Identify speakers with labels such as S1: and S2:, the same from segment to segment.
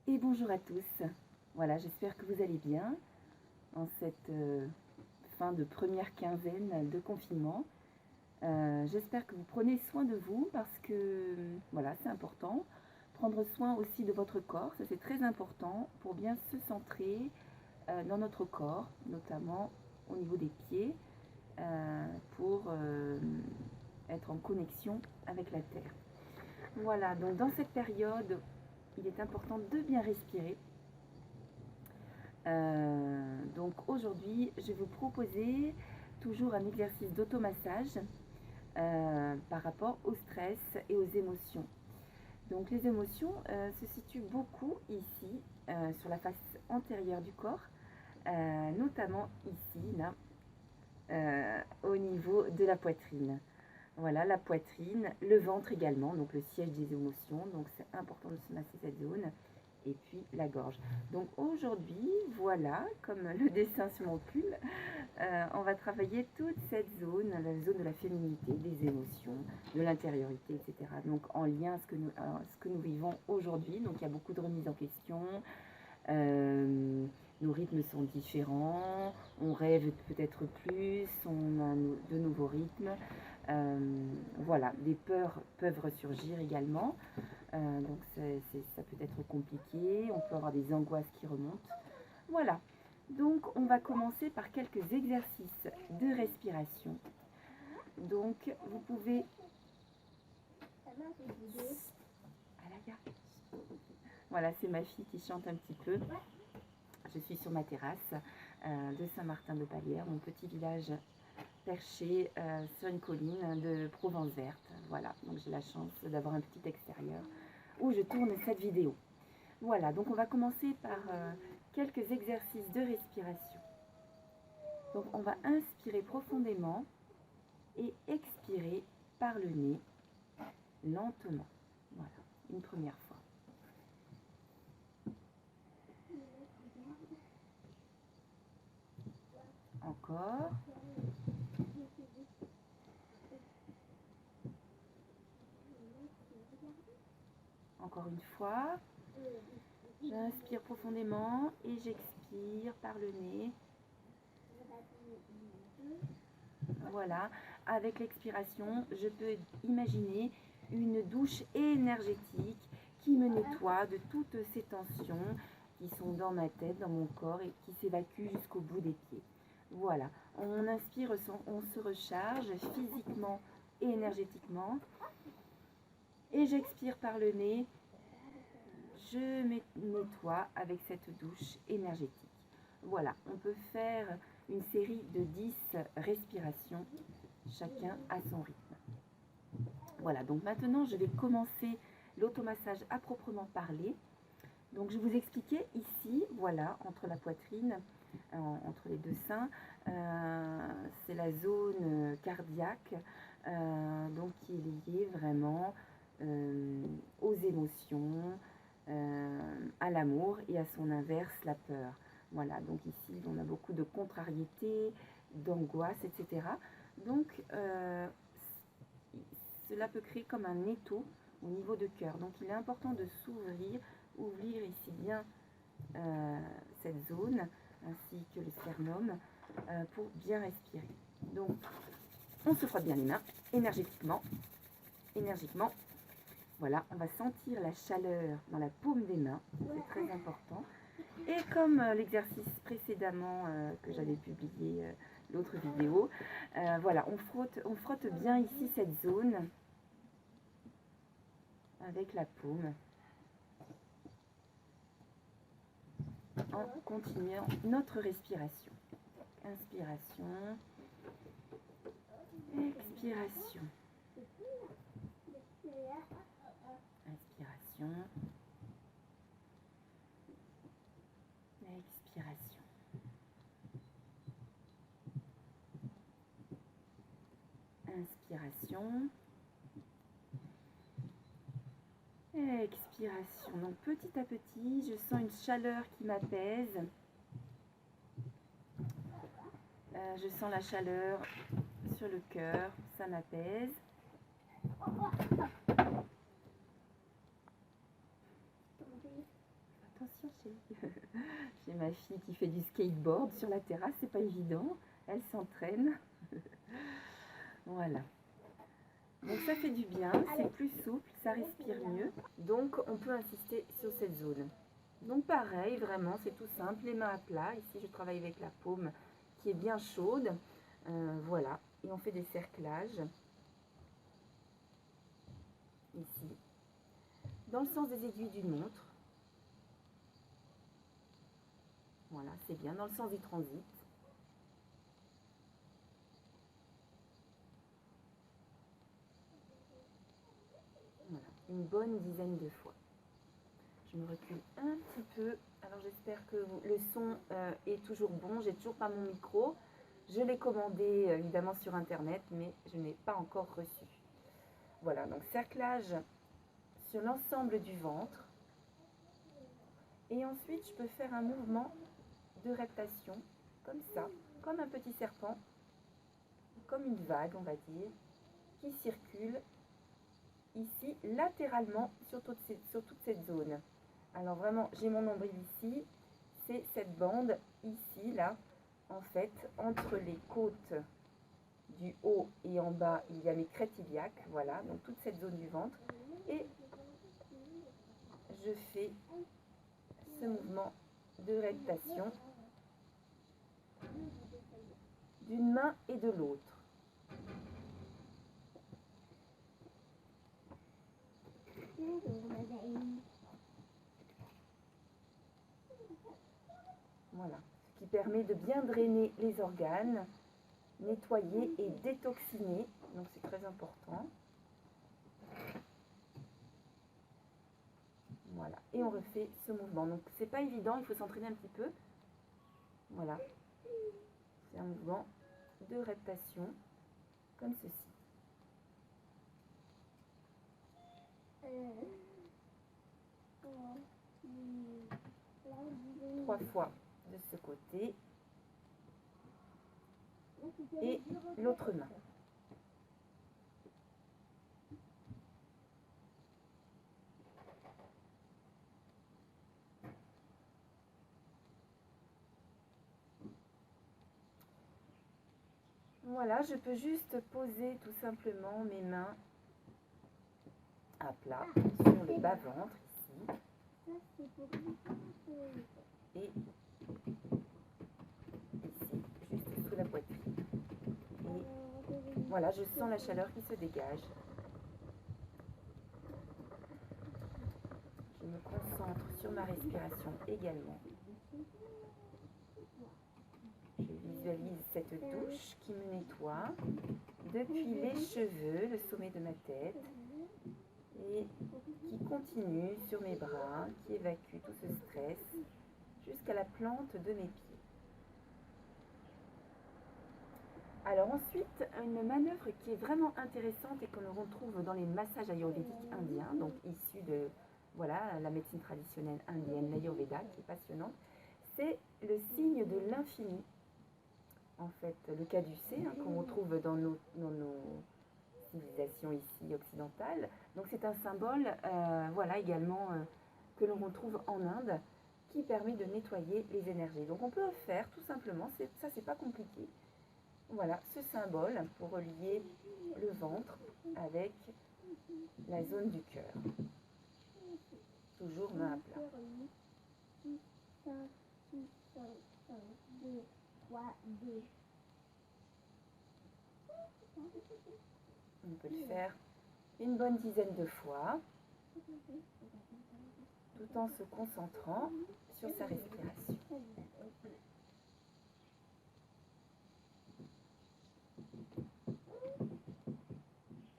S1: Et bonjour à tous. Voilà, j'espère que vous allez bien en cette fin de première quinzaine de confinement. J'espère que vous prenez soin de vous parce que voilà, c'est important. Prendre soin aussi de votre corps, ça c'est très important pour bien se centrer dans notre corps, notamment au niveau des pieds, pour être en connexion avec la terre. Voilà, donc dans cette période, il est important de bien respirer. Donc aujourd'hui, je vais vous proposer toujours un exercice d'automassage par rapport au stress et aux émotions. Donc les émotions se situent beaucoup ici, sur la face antérieure du corps, notamment ici, là, au niveau de la poitrine. Voilà, la poitrine, le ventre également, donc le siège des émotions, donc c'est important de se masser cette zone, et puis la gorge. Donc aujourd'hui, voilà, comme le dessin sur mon pull, on va travailler toute cette zone, la zone de la féminité, des émotions, de l'intériorité, etc. Donc en lien à ce que nous vivons aujourd'hui, donc il y a beaucoup de remises en question, nos rythmes sont différents, on rêve peut-être plus, on a de nouveaux rythmes. Voilà, des peurs peuvent ressurgir également, donc ça peut être compliqué, on peut avoir des angoisses qui remontent. Voilà, donc on va commencer par quelques exercices de respiration. Donc vous pouvez... Voilà, c'est ma fille qui chante un petit peu. Je suis sur ma terrasse de Saint-Martin-de-Palière, mon petit village perché sur une colline de Provence verte. Voilà, donc j'ai la chance d'avoir un petit extérieur où je tourne cette vidéo. Voilà, donc on va commencer par quelques exercices de respiration. Donc on va inspirer profondément et expirer par le nez lentement. Voilà, une première fois. Encore. Encore une fois. J'inspire profondément et j'expire par le nez. Voilà, avec l'expiration, je peux imaginer une douche énergétique qui me nettoie de toutes ces tensions qui sont dans ma tête, dans mon corps et qui s'évacuent jusqu'au bout des pieds. Voilà, on inspire, on se recharge physiquement et énergétiquement. Et j'expire par le nez, je me nettoie avec cette douche énergétique. Voilà, on peut faire une série de 10 respirations, chacun à son rythme. Voilà, donc maintenant je vais commencer l'automassage à proprement parler. Donc je vous expliquais ici, voilà, entre la poitrine, entre les deux seins, c'est la zone cardiaque, donc qui est liée vraiment aux émotions, à l'amour et à son inverse, la peur. Voilà, donc ici on a beaucoup de contrariété, d'angoisse, etc. Donc cela peut créer comme un étau au niveau de cœur. Donc il est important de s'ouvrir, ouvrir ici bien cette zone, ainsi que le sternum, pour bien respirer. Donc on se frotte bien les mains, énergétiquement. Voilà, on va sentir la chaleur dans la paume des mains, c'est très important. Et comme l'exercice précédemment que j'avais publié l'autre vidéo, voilà, on frotte bien ici cette zone avec la paume en continuant notre respiration. Inspiration, expiration. Inspiration, expiration. Inspiration, expiration. Donc petit à petit, je sens une chaleur qui m'apaise. Je sens la chaleur sur le cœur, ça m'apaise. J'ai ma fille qui fait du skateboard sur la terrasse, c'est pas évident. Elle s'entraîne. Voilà. Donc ça fait du bien, c'est plus souple, ça respire mieux. Donc on peut insister sur cette zone. Donc pareil, vraiment, c'est tout simple, les mains à plat. Ici, je travaille avec la paume qui est bien chaude. Voilà, et on fait des cerclages. Ici, dans le sens des aiguilles d'une montre. Voilà, c'est bien, dans le sens du transit. Voilà, une bonne dizaine de fois. Je me recule un petit peu. Alors j'espère que le son est toujours bon. J'ai toujours pas mon micro. Je l'ai commandé évidemment sur internet, mais je n'ai pas encore reçu. Voilà, donc cerclage sur l'ensemble du ventre. Et ensuite, je peux faire un mouvement de reptation, comme ça, comme un petit serpent, comme une vague, on va dire, qui circule ici latéralement sur toute cette zone. Alors vraiment, j'ai mon nombril ici, c'est cette bande ici, là, en fait, entre les côtes du haut et en bas, il y a mes crêtes iliaques, voilà, donc toute cette zone du ventre. Et je fais ce mouvement de rectation d'une main et de l'autre. Voilà, ce qui permet de bien drainer les organes, nettoyer et détoxiner, donc c'est très important. Voilà, et on refait ce mouvement. Donc c'est pas évident, il faut s'entraîner un petit peu. Voilà, c'est un mouvement de reptation, comme ceci. 3 fois de ce côté et l'autre main. Voilà, je peux juste poser tout simplement mes mains à plat sur le bas-ventre ici. Et ici, juste sous la poitrine. Et voilà, je sens la chaleur qui se dégage. Je me concentre sur ma respiration également. Je visualise cette douche qui me nettoie depuis les cheveux, le sommet de ma tête, et qui continue sur mes bras, qui évacue tout ce stress jusqu'à la plante de mes pieds. Alors ensuite, une manœuvre qui est vraiment intéressante et que l'on retrouve dans les massages ayurvédiques indiens, donc issus de voilà, la médecine traditionnelle indienne, l'ayurveda, qui est passionnante, c'est le signe de l'infini. En fait, le caducée, hein, qu'on retrouve dans nos civilisations ici occidentales. Donc c'est un symbole, voilà, également que l'on retrouve en Inde, qui permet de nettoyer les énergies. Donc on peut le faire tout simplement, ça c'est pas compliqué. Voilà, ce symbole pour relier le ventre avec la zone du cœur. Toujours main à plat. On peut le faire une bonne dizaine de fois, tout en se concentrant sur sa respiration.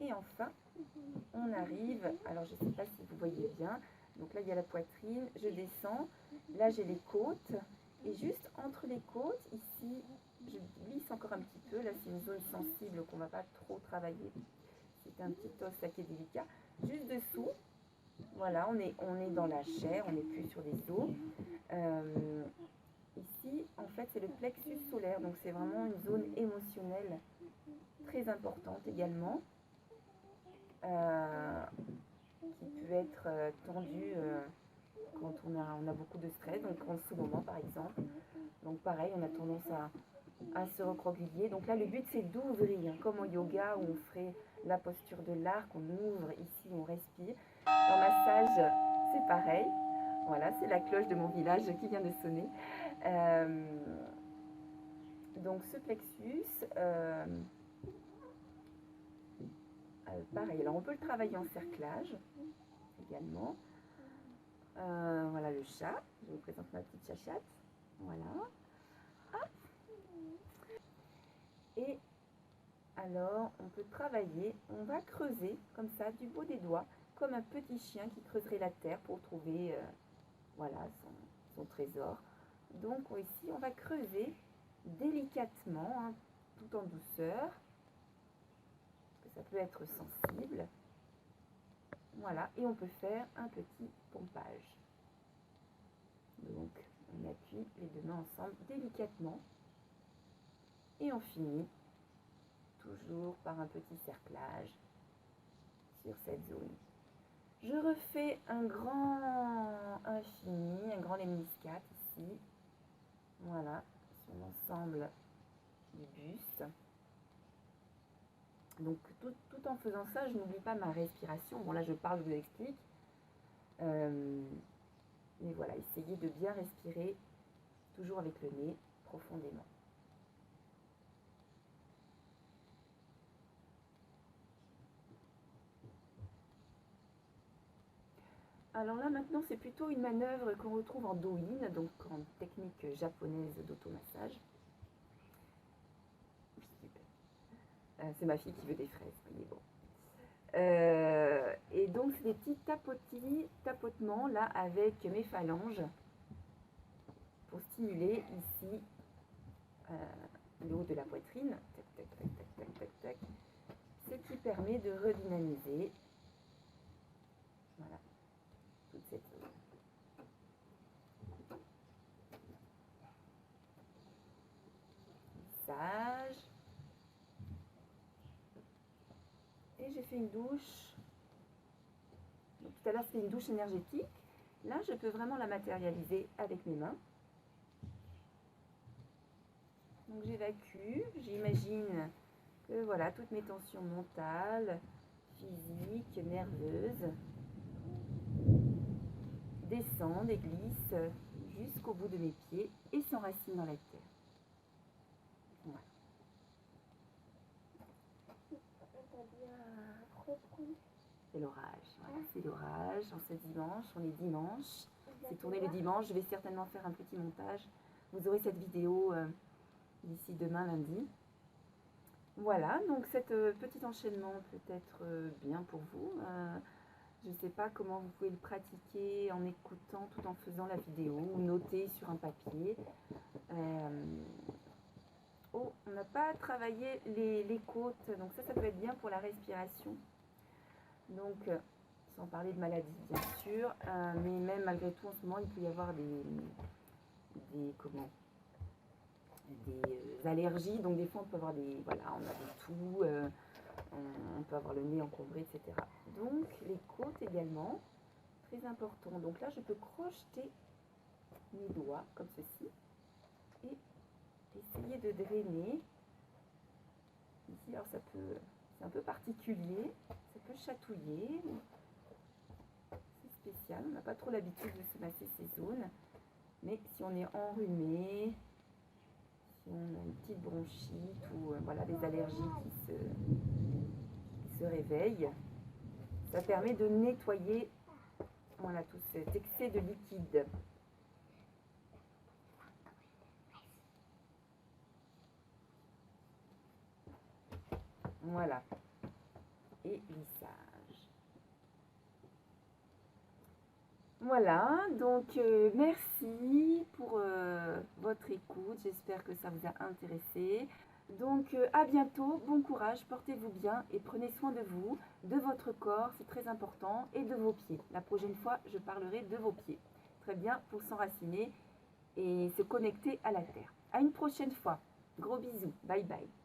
S1: Et enfin, on arrive, alors je ne sais pas si vous voyez bien, donc là il y a la poitrine, je descends, là j'ai les côtes, et juste entre les côtes, ici, je glisse encore un petit peu, là c'est une zone sensible qu'on ne va pas trop travailler, c'est un petit os là qui est délicat, juste dessous, voilà, on est dans la chair, on n'est plus sur les os. Ici, en fait, c'est le plexus solaire, donc c'est vraiment une zone émotionnelle très importante également. Qui peut être tendue quand on a beaucoup de stress, donc en ce moment par exemple. Donc pareil, on a tendance à se recroqueviller. Donc là, le but, c'est d'ouvrir, comme au yoga, où on ferait la posture de l'arc, on ouvre, ici, on respire. En massage, c'est pareil. Voilà, c'est la cloche de mon village qui vient de sonner. Donc ce plexus, pareil, alors on peut le travailler en cerclage également. Voilà le chat, je vous présente ma petite chachate. Voilà. Hop. Et alors, on peut travailler, on va creuser comme ça du bout des doigts, comme un petit chien qui creuserait la terre pour trouver voilà, son trésor. Donc ici, on va creuser délicatement, hein, tout en douceur, parce que ça peut être sensible. Voilà, et on peut faire un petit pompage. Donc, on appuie les deux mains ensemble délicatement et on finit toujours par un petit cerclage sur cette zone. Je refais un grand infini, un grand lemniscate ici. Voilà, sur l'ensemble du buste. Donc tout en faisant ça, je n'oublie pas ma respiration. Bon là je parle, je vous explique. Mais voilà, essayez de bien respirer, toujours avec le nez, profondément. Alors là maintenant c'est plutôt une manœuvre qu'on retrouve en Do-in, donc en technique japonaise d'automassage. C'est ma fille qui veut des fraises, mais bon. Et donc c'est des petits tapotements là avec mes phalanges pour stimuler ici le haut de la poitrine, tac tac tac tac tac tac tac, ce qui permet de redynamiser, voilà, toute cette zone. Massage. Et j'ai fait une douche. Donc, tout à l'heure c'était une douche énergétique. Là je peux vraiment la matérialiser avec mes mains. Donc j'évacue, j'imagine que voilà, toutes mes tensions mentales, physiques, nerveuses descendent et glissent jusqu'au bout de mes pieds et s'enracinent dans la terre. Voilà. C'est l'orage, voilà, c'est l'orage en ce dimanche, on est dimanche, c'est tourné le dimanche, je vais certainement faire un petit montage, vous aurez cette vidéo d'ici demain lundi. Voilà, donc cet petit enchaînement peut être bien pour vous, je ne sais pas comment vous pouvez le pratiquer en écoutant tout en faisant la vidéo ou noter sur un papier. Oh, on n'a pas travaillé les côtes, donc ça peut être bien pour la respiration. Donc, sans parler de maladie bien sûr, mais même malgré tout en ce moment il peut y avoir des allergies, donc des fois on peut avoir des, voilà, on a des toux, on peut avoir le nez encombré, etc. Donc les côtes également, très important. Donc là je peux crocheter mes doigts comme ceci et essayer de drainer. Ici alors ça peut, c'est un peu particulier, ça peut chatouiller, c'est spécial, on n'a pas trop l'habitude de se masser ces zones, mais si on est enrhumé, si on a une petite bronchite ou voilà, des allergies qui se réveillent, ça permet de nettoyer, voilà, tout cet excès de liquide. Voilà. Et lissage. Voilà, donc merci pour votre écoute, j'espère que ça vous a intéressé. Donc à bientôt, bon courage, portez-vous bien et prenez soin de vous, de votre corps, c'est très important, et de vos pieds. La prochaine fois, je parlerai de vos pieds. Très bien, pour s'enraciner et se connecter à la terre. À une prochaine fois. Gros bisous, bye bye.